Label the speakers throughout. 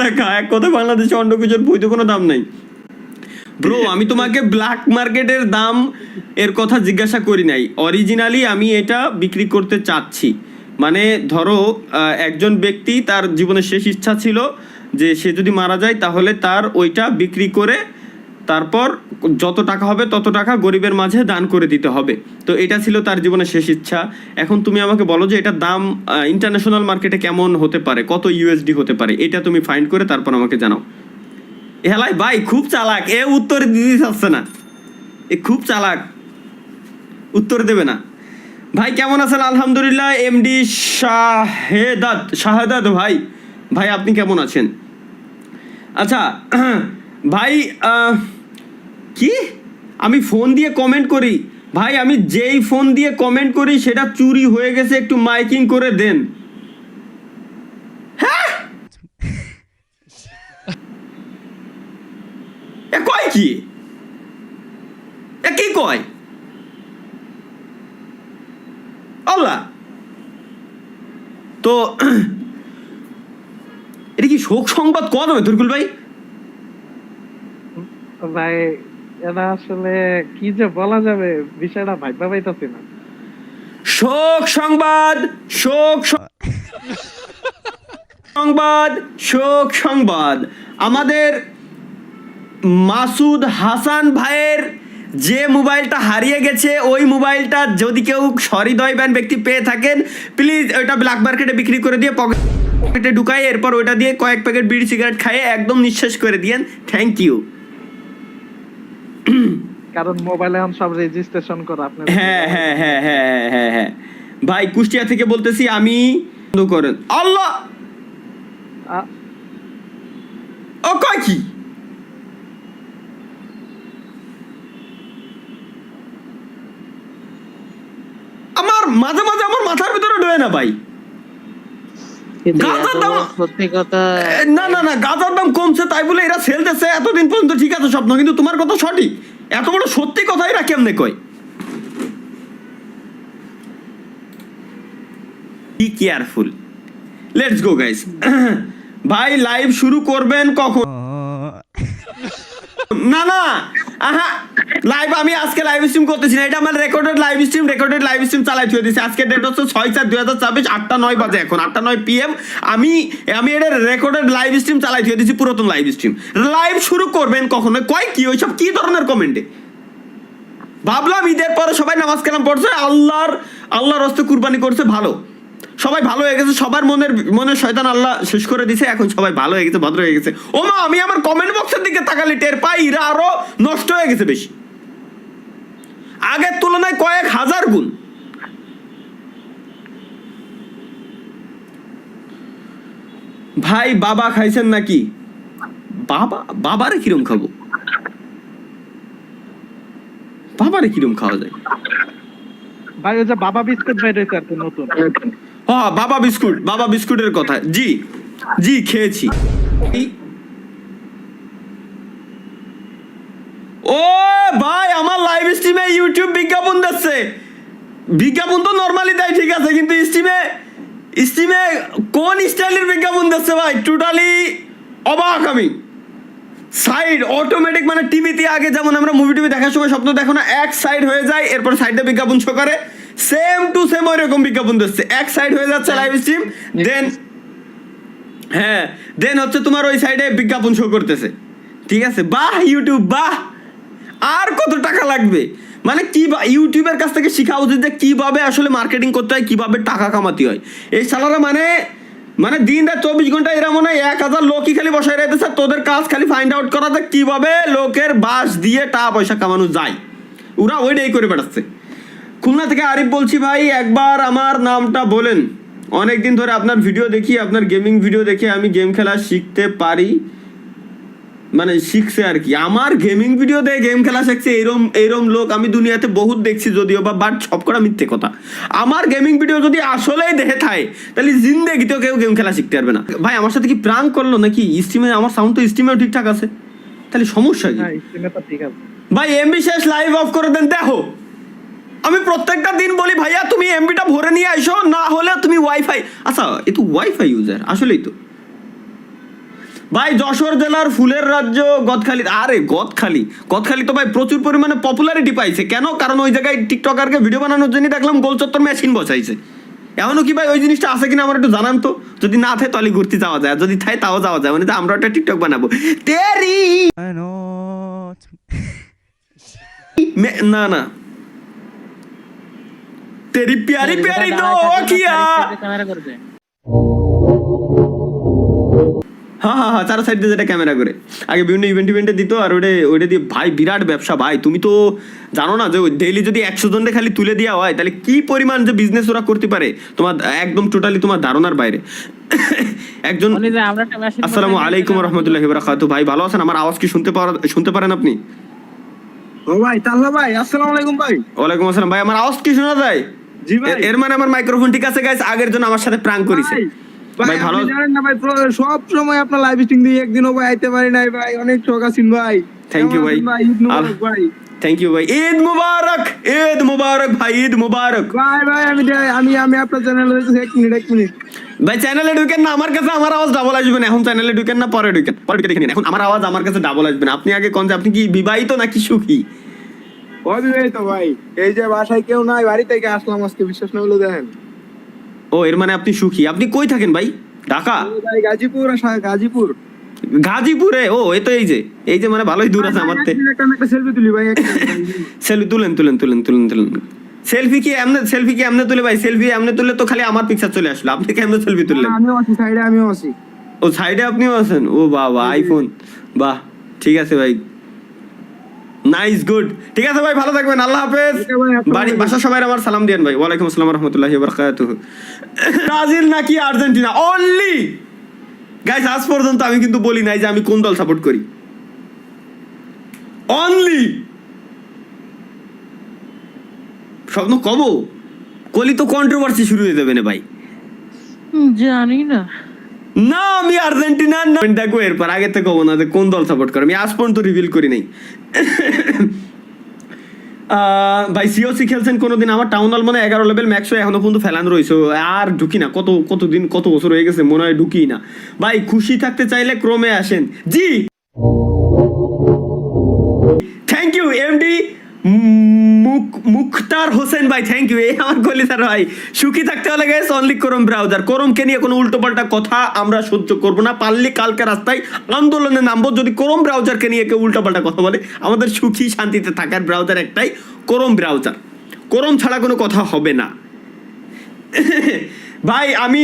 Speaker 1: টাকা। এক কথা বাংলাদেশে অন্য কিছুর বৈধ কোনো দাম নাই ব্রো। আমি তোমাকে ব্ল্যাক মার্কেটের দাম এর কথা জিজ্ঞাসা করি নাই, অরিজিনালি আমি এটা বিক্রি করতে চাচ্ছি। মানে ধরো একজন ব্যক্তি তার জীবনের শেষ ইচ্ছা ছিল যে সে যদি মারা যায় তাহলে তার ওইটা বিক্রি করে তারপর যত টাকা হবে তত টাকা গরিবের মাঝে দান করে দিতে হবে। তো এটা ছিল তার জীবনের শেষ ইচ্ছা। এখন তুমি আমাকে বলো যে এটার দাম ইন্টারন্যাশনাল মার্কেটে কেমন হতে পারে, কত ইউএসডি হতে পারে, এটা তুমি ফাইন্ড করে তারপর আমাকে জানাও। হেলাই ভাই খুব চালাক, এ উত্তর দিতে চাচ্ছে না, এ খুব চালাক, উত্তর দেবে না। ভাই কেমন আছেন? আলহামদুলিল্লাহ। এমডি শাহাদাত ভাই, ভাই আপনি কেমন আছেন? আচ্ছা ভাই কি আমি ফোন দিয়ে কমেন্ট করি? ভাই আমি যেই ফোন দিয়ে কমেন্ট করি সেটা চুরি হয়ে গেছে, একটু মাইকিং করে দেন। হ্যাঁ এ কয় কি, এ কি কয় আল্লাহ? তো এটা কি শোক সংবাদ কত হবে তুরকুল ভাই?
Speaker 2: ভাই এটা আসলে কি যে বলা যাবে, বিষয়টা ভাইবা পাইতাছি না।
Speaker 1: শোক সংবাদ, সংবাদ, শোক সংবাদ। আমাদের মাসুদ হাসান ভাইয়ের যে মোবাইলটা হারিয়ে গেছে, ওই মোবাইলটা যদি কেউ সহৃদয়বান ব্যক্তি পেয়ে থাকেন প্লিজ ওইটা ব্ল্যাক মার্কেটে বিক্রি করে দিয়ে পকেটে ঢুকাই, এরপর ওইটা দিয়ে কয়েক প্যাকেট বিড়ি সিগারেট খাইয়ে একদম নিঃশেষ করে দিয়েন। Thank you.
Speaker 2: কারণ মোবাইলে এখন সব রেজিস্ট্রেশন করা আপনার।
Speaker 1: হ্যাঁ হ্যাঁ হ্যাঁ হ্যাঁ হ্যাঁ হ্যাঁ ভাই কুষ্টিয়া থেকে বলতেছি আমি। করেন আল্লাহ ও কয় কি? আমার মাঝে মাঝে আমার মাথার ভিতরে ঢোকে না ভাই। গাঁজার দাম
Speaker 2: সত্যি কথা
Speaker 1: না না না, গাঁজার দাম কমছে তাই বলে এরা সেল দিচ্ছে এতদিন পর্যন্ত, ঠিক আছে স্বপ্ন, কিন্তু তোমার কথা সঠিক, এত বড় সত্যি কথা এরা কেমনে কয়? Be careful. Let's go guys. ভাই লাইভ শুরু করবেন কখন? না না আহা, লাইভ আমি আজকে লাইভ স্ট্রিম করতেছি না, এটা আমার রেকর্ডেড লাইভ স্ট্রিম চালাই থুয়ে দিয়েছি। আজকে ডেট হচ্ছে 6/4/2024, 8:09 বাজে এখন, 8:09 PM। আমি এটা রেকর্ডেড লাইভ স্ট্রিম চালাই থুয়ে দিয়েছি, পুরাতন লাইভ স্ট্রিম। লাইভ শুরু করবেন কখন কয় কি? ওইসব কি ধরনের কমেন্টে? ভাবলাম ঈদের পরে সবাই নামাজ কালাম পড়ছে, আল্লাহর হস্তে কুরবানি করছে, ভালো, সবাই ভালো হয়ে গেছে, সবার মনের শয়তান আল্লাহ শেষ করে দিছে, এখন সবাই ভালো হয়ে গেছে, ভদ্র হয়ে গেছে। ও মা, আমি আমার কমেন্ট বক্সের দিকে তাকালে টের পাই এরা আরো নষ্ট হয়ে গেছে বেশি, আগের তুলনায় কয়েক হাজার গুণ। ভাই বাবা খাইছেন নাকি? বাবারে কিরম খাবো? বাবারে কিরম খাওয়া যায়?
Speaker 2: ভাই ওই যে বাবা বিস্কুট বের হয়েছে আর কি নতুন।
Speaker 1: হ্যাঁ বাবা বিস্কুটের কথা, জি জি খেয়েছি। ও ভাই আমার লাইভ স্ট্রিমে ইউটিউব বিজ্ঞাপন দিচ্ছে। বিজ্ঞাপন তো নরমালি দেয় ঠিক আছে, কিন্তু স্ট্রিমে কোন স্টাইলের বিজ্ঞাপন দিচ্ছে ভাই, টোটালি অবাক আমি। সাইড অটোমেটিক, মানে টিভিতে আগে যেমন আমরা মুভি দেখার সময় স্বপ্ন দেখো না, এক সাইড হয়ে যায় এরপর সাইডে বিজ্ঞাপন শো করে, সেম টু সেম ওই রকম বিজ্ঞাপন দিচ্ছে। এক সাইড হয়ে যাচ্ছে লাইভ স্ট্রিম, দেন হচ্ছে তোমার ওই সাইডে বিজ্ঞাপন শো করতেছে, ঠিক আছে? বাহ ইউটিউব বাহ। আর কত টাকা লাগবে? মানে কি ইউটিউবের কাছ থেকে শেখা উচিত যে কিভাবে আসলে মার্কেটিং করতে হয়, কিভাবে টাকা কামাতে হয়। এই সালারা মানে দিন রাত 24 ঘন্টা এরা মনে হয় 1000 লোকই খালি বসায় রাখতেছে, তোদের কাজ খালি ফাইন্ড আউট করা যে কিভাবে লোকের বাস দিয়ে টাকা পয়সা কামানো যায়, ওরা ওইটাই করে বেড়াচ্ছে। খুলনা থেকে আরিফ বলছি ভাই, একবার আমার নামটা বলেন। অনেকদিন ধরে আপনার ভিডিও দেখি, আপনার গেমিং ভিডিও দেখে আমি গেম খেলা শিখতে পারি, মানে শিখছে আর কি। আমার গেমিং ভিডিও দেখে গেম খেলা শিখছে এরম লোক আমি দুনিয়াতে বহুত দেখছি যদিও বা, বাট সবকটা মিথ্যে কথা। আমার গেমিং ভিডিও যদি আসলেই দেখে থাকে তাহলে জিন্দেগিতেও কেউ গেম খেলা শিখতে পারবে না। ভাই আমার সাথে কি প্রাঙ্ক করলো নাকি? স্ট্রিমে আমার সাউন্ড তো স্ট্রিমেও ঠিকঠাক আছে, তাহলে সমস্যা কি? ভাই এমবি শেষ, লাইভ অফ করে দেন। দেখো আমি প্রত্যেকটা দিন বলি ভাইয়া তুমি এমবিটা ভরে নিয়ে আইসো, না হলে তুমি ওয়াইফাই, আচ্ছা এ তো ওয়াইফাই ইউজার আসলেই তো। ভাই যশোর জেলার ফুলের রাজ্য গদখালি, আরে গদখালি তো ভাই প্রচুর পরিমাণে পপুলারিটি পাইছে। কেন? কারণ ওই জায়গায় টিকটকারকে ভিডিও বানানোর জন্য দেখলাম গোল চত্বর মেশিন বসাইছে। এখনো কি ভাই ওই জিনিসটা আছে কিনা আমার একটু জানান তো। যদি না থাকে তাহলে ঘুরতে যাওয়া যায়, আর যদি থাকে তাও যাওয়া যায়, মানে তো আমরা একটা টিকটক বানাবো। তেরি না না তেরি প্যারি প্যারি দো কিয়া।
Speaker 3: ক্যামেরা করবে।
Speaker 1: হ্যাঁ চার সাইড দিয়ে যেটা ক্যামেরা করে আগে বিভিন্ন ইভেন্টে দিত, আর ওটা দিয়ে ভাই বিরাট ব্যবসা ভাই। তুমি তো জানো না যে ডেইলি যদি 100 জনকে খালি তুলে দেওয়া হয় তাহলে কি পরিমাণ যে বিজনেস ওরা করতে পারে, তোমার একদম টোটালি তোমার ধারণার বাইরে। একজন আসসালামু আলাইকুম রহমতুল্লাহি ওয়া বারাকাতুহু। ভাই ভালো আছেন? আমার আওয়াজ কি শুনতে পারেন আপনি?
Speaker 4: ও ভাই তাল্লা ভাই, আসসালামু আলাইকুম ভাই।
Speaker 1: ওয়ালাইকুম আসসালাম ভাই, আমার আওয়াজ কি শোনা যায়?
Speaker 4: জি ভাই।
Speaker 1: এর মানে আমার মাইক্রোফোন ঠিক আছে গাইস। আগের জন্য আমার সাথে প্র্যাঙ্ক করেছে ভাই। ভালো
Speaker 4: আপনি জানেন না ভাই, সব সময় আপনার লাইভ স্ট্রিম দিয়ে একদিনও ভাই আইতে পারি নাই ভাই, অনেক শখ আছেন ভাই।
Speaker 1: থ্যাংক ইউ ভাই।
Speaker 4: ঈদ মুবারক ভাই।
Speaker 1: থ্যাংক ইউ ভাই। ঈদ মুবারক, ঈদ মুবারক ভাই, ঈদ মুবারক
Speaker 4: ভাই আমি আপনার চ্যানেল হয়েছে এক মিনিট
Speaker 1: ভাই। চ্যানেলে ঢুকেন না, আমার কাছে আমার আওয়াজ ডাবল আসবে না। এখন চ্যানেলে ঢুকেন না, পরে দেখে নিন। এখন আমার আওয়াজ আমার কাছে ডাবল আসবে না। আপনি আগে কোন যে আপনি কি বিবাহিত নাকি সুখী?
Speaker 4: অবিবাহিত ভাই। এই যে বাসায় কেউ নাই, বাড়ি থেকে আসলাম আজকে, বিশ্বাস না হলো দেখেন।
Speaker 1: ও এর মানে আপনি সুখী। আপনি কই থাকেন ভাই? ঢাকা?
Speaker 4: ভাই গাজীপুর।
Speaker 1: গাজীপুরে? ও এই তো এই যে মানে ভালোই দূর আছে আমার থেকে।
Speaker 4: একটা সেলফি তুলি ভাই,
Speaker 1: সেলফি তুলেন। সেলফি কি এমনে তুলে ভাই? সেলফি এমনে তুলে তো খালি আমার পিকচার চলে আসলো। আপনি কেমনে সেলফি তুললেন?
Speaker 4: আমিও আছি সাইডে, আমিও আছি।
Speaker 1: ও সাইডে আপনিও আছেন? ও বাবা, আইফোন, বাহ ঠিক আছে ভাই, নাইস গুড। ঠিক আছে ভাই, ভালো থাকবেন, আল্লাহ হাফেজ। বাসা সবাই আমার সালাম দিয়েন ভাই। ওয়ালাইকুম আসসালাম রহমতুল্লাহি ওয়া বারাকাতুহু। ব্রাজিল নাকি আর্জেন্টিনা অনলি গাইস, আজ পর্যন্ত আমি কিন্তু বলি নাই যে আমি কোন দল সাপোর্ট করি। অনলি স্বপ্ন কব কলি তো কন্ট্রোভার্সি শুরু হয়ে যাবে না ভাই।
Speaker 3: জানি না।
Speaker 1: না আমি আর্জেন্টিনার না দেখো, এরপর আগে থেকে কব না যে কোন দল সাপোর্ট করে। আমি আজ পর্যন্ত রিভিল করি নাই। ভাই সিওসি খেলছেন কোনোদিন? আমার টাউন হল মানে 11 লেভেল ম্যাক্স এখনো পর্যন্ত ফেলানো রয়েছে, আর ঢুকি না। কত বছর হয়ে গেছে, মনে হয় ঢুকি না ভাই। খুশি থাকতে চাইলে ক্রমে আসেন। জি থ্যাংক ইউ এমডি মুখতার হোসেন ভাই, থ্যাংক ইউ। এই আমার কলিতার ভাই। সুখী থাকতে হলে গেছে অনলি ক্রোম ব্রাউজার। ক্রোমকে নিয়ে কোনো উল্টোপাল্টা কথা আমরা সহ্য করবো না। পারলে কালকে রাস্তায় আন্দোলনে নামবো যদি ক্রোম ব্রাউজারকে নিয়ে কেউ উল্টোপাল্টা কথা বলে। আমাদের সুখী শান্তিতে থাকার ব্রাউজার একটাই, ক্রোম ব্রাউজার। ক্রোম ছাড়া কোনো কথা হবে না। ভাই আমি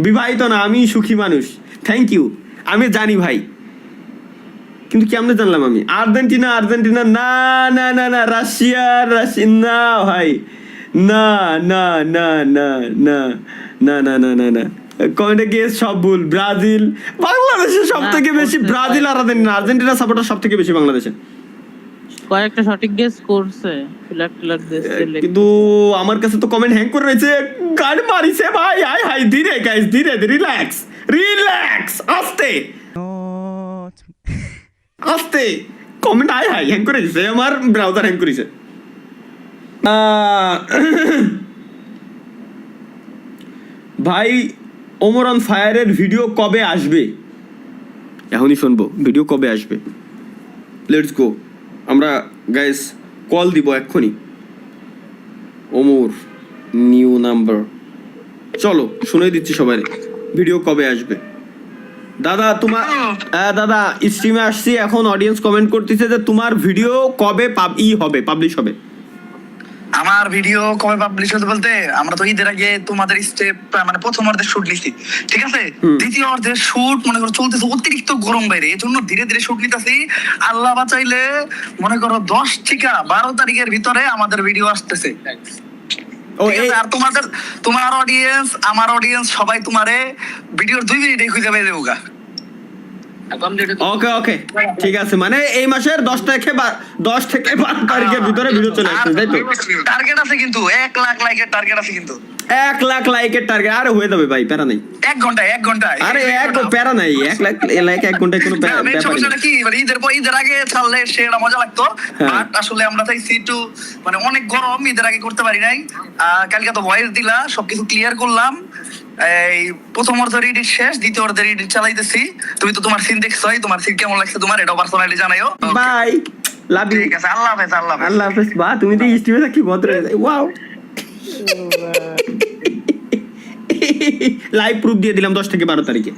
Speaker 1: বিবাহিত না, আমি সুখী মানুষ। Thank you. আমি জানি ভাই, কিন্তু কেমনে জানলাম আমি? আর্জেন্টিনা না না না না, রাশিয়া না ভাই, না না না না না না না না না না কমেন্টে গিয়ে সব ভুল। ব্রাজিল, বাংলাদেশে সব থেকে বেশি ব্রাজিল আর আর্জেন্টিনা সাপোর্টার সব থেকে বেশি বাংলাদেশে।
Speaker 3: কয়েকটা সঠিক গেস করছে,
Speaker 1: কিন্তু আমার কাছে তো কমেন্ট হ্যাং করে রয়েছে। গাড়ি মারিছে ভাই, হাই ধীরে গাইস, ধীরে রিল্যাক্স আস্তে কমেন্ট হাই হ্যাং করে দিছে, আমার ব্রাউজার হ্যাং করেছে। ভাই ওমর অন ফায়ারের ভিডিও কবে আসবে? এখনই শুনবো ভিডিও কবে আসবে। লেটস গো, আমরা গাইস কল দিব এক্ষুনি। ওমর নিউ নাম্বার, চলো শুনে দিচ্ছি সবাই ভিডিও কবে আসবে। দাদা তোমার দাদা স্ট্রিমে আসছি এখন, অডিয়েন্স কমেন্ট করতেছে যে তোমার ভিডিও কবে পাবলিশ হবে।
Speaker 5: আমার ভিডিও কবে পাবলিশ হতে বলতে, আমরা তো ঈদের আগে তোমাদের স্টেপ মানে প্রথম অর্ধের শুট নিছি, ঠিক আছে। দ্বিতীয় অর্ধের শুট মনে করো চলতেছে, অতিরিক্ত গরম বাইরে, এই জন্য ধীরে ধীরে শুট নিতেছি। আল্লাহ বাঁচাইলে মনে করো 10 থেকে 12 তারিখের ভিতরে আমাদের ভিডিও আসতেছে। আর তোমার অডিয়েন্স আমার অডিয়েন্স সবাই তোমারে ভিডিওর 2 মিনিটে খুঁজে পেয়ে দেবো গা।
Speaker 1: ওকে ঠিক আছে, মানে এই মাসের 10 থেকে 12 তারিখের ভিতরে ভিডিও চলে আসছে, তাই তো?
Speaker 5: টার্গেট আছে কিন্তু 1 লাখ লাইকের টার্গেট আছে কিন্তু।
Speaker 1: 1 লাখ লাইকের টার্গেট আরে হয়ে যাবে ভাই, প্যারা নাই।
Speaker 5: 1 ঘন্টায়
Speaker 1: আরে প্যারা নাই, 1 লাখ 1 ঘন্টায় কোনো ব্যাপার
Speaker 5: না। কি মানে ঈদের আগে ছাড়লে সেটা মজা লাগতো, বাট আসলে আমরা চাইছি একটু মানে অনেক গরম, ঈদের আগে করতে পারি নাই। কালকে তো ভয়েস দিলা, সবকিছু ক্লিয়ার করলাম। এই প্রথম অর্ধের এডিট শেষ, দ্বিতীয় অর্ধের এডিট চালাইতেছি। তুমি তো তোমার সিন দেখছোই, তোমার সিন কেমন লাগছে তোমার এটাও পার্সোনালি জানাইও।
Speaker 1: Bye, love you.
Speaker 5: ঠিক আছে, আল্লাহ হাফেজ। আল্লাহ হাফেজ।
Speaker 1: আল্লাহ হাফেজ। বা তুমি তো স্ট্রিমে থাকি ভদ্র হয়ে যায়। ওয়াও, লাইভ প্রুফ দিয়ে দিলাম 10 থেকে 12 তারিখে।